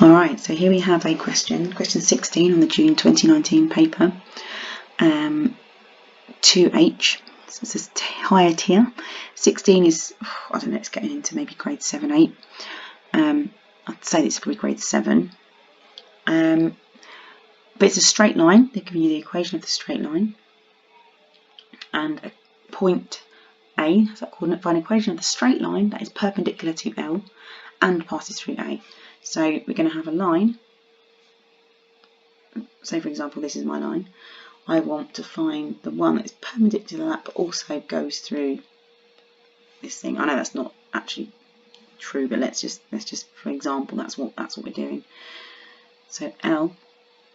Alright, so here we have a question 16 on the June 2019 paper, 2H, so this is higher tier. 16 is, I don't know, it's getting into maybe grade 7, 8. I'd say this is probably grade 7. But it's a straight line. They're giving you the equation of the straight line. And a point A, that's that coordinate, find an equation of the straight line that is perpendicular to L and passes through A. So we're going to have a line. Say, for example, this is my line. I want to find the one that is perpendicular to that, but also goes through this thing. I know that's not actually true, but let's just for example, that's what we're doing. So L.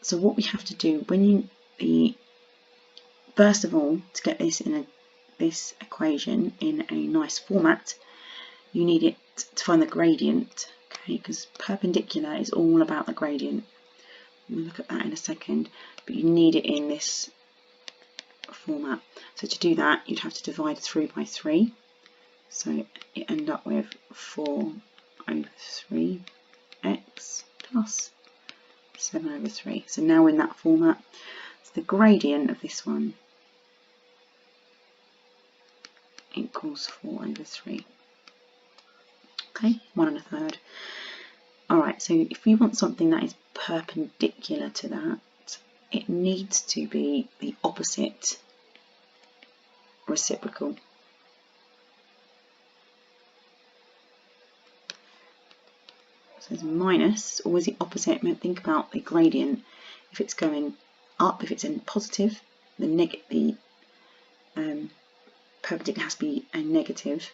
So what we have to do first of all, to get this in this equation in a nice format, you need it to find the gradient. Okay, because perpendicular is all about the gradient. We'll look at that in a second, but you need it in this format. So to do that, you'd have to divide through by 3. So you end up with 4 over 3x plus 7 over 3. So now in that format, so the gradient of this one equals 4 over 3. Okay, 1 1/3. Alright, so if you want something that is perpendicular to that, it needs to be the opposite reciprocal. So it's minus, always the opposite. Think about the gradient. If it's going up, if it's in positive, the perpendicular has to be a negative,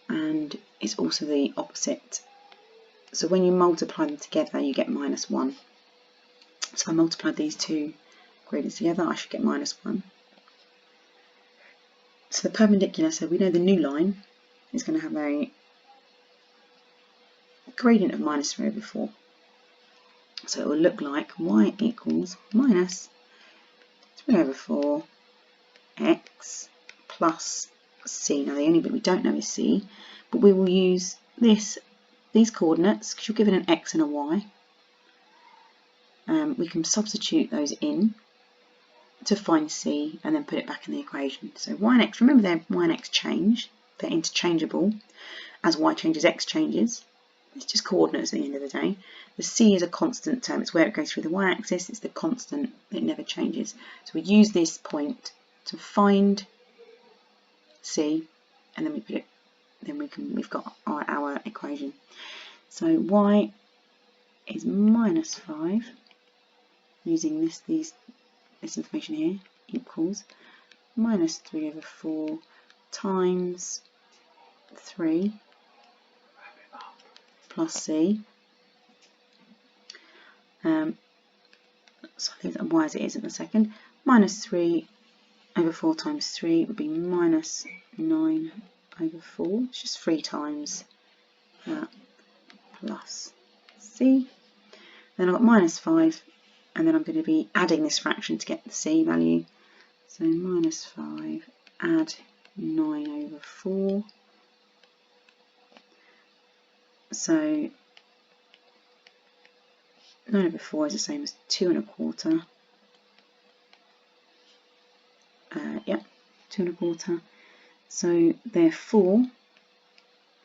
and it's also the opposite. So when you multiply them together, you get -1. So if I multiply these two gradients together, I should get -1. So the perpendicular, so we know the new line is going to have a gradient of -3 over 4. So it will look like y equals -3 over 4 x plus c. Now the only bit we don't know is c, but we will use these coordinates, because you're given an x and a y. We can substitute those in to find c and then put it back in the equation. So y and x, remember y and x change, they're interchangeable. As y changes, x changes. It's just coordinates at the end of the day. The c is a constant term, it's where it goes through the y-axis, it's the constant, it never changes. So we use this point to find c, and then we put it, we've got our equation. So y is -5, using this information here, equals -3 over 4 times 3 plus c. So I'll leave that y as it is in a second. -3 over 4 times 3 would be -9 over 4. It's just 3 times that plus c. Then I've got -5, and then I'm going to be adding this fraction to get the c value. So -5 add 9 over 4. So 9 over 4 is the same as 2 1/4. Yeah, 2 1/4. So therefore,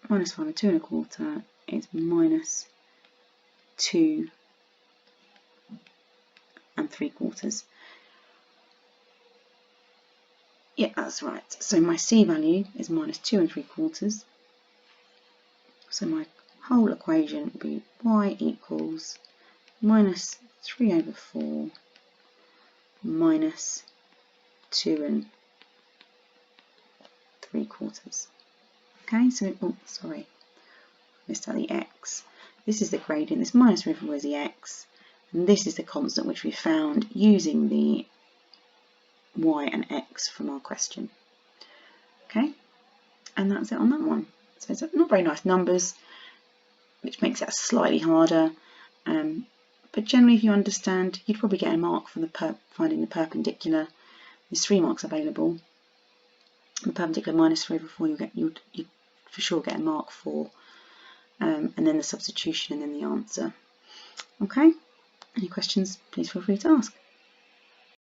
-5 and 2 1/4 is -2 3/4. Yeah, that's right. So my c value is -2 3/4. So my whole equation will be y equals -3 over 4 -2 3/4. Okay, so sorry, missed out the x. This is the gradient. This -3 over 4 is the x, and this is the constant which we found using the y and x from our question. Okay, and that's it on that one. So it's not very nice numbers, which makes it slightly harder. But generally, if you understand, you'd probably get a mark for finding the perpendicular. There's 3 marks available. The perpendicular -3 over 4, you'd for sure get a mark for, and then the substitution, and then the answer. Okay, any questions, please feel free to ask.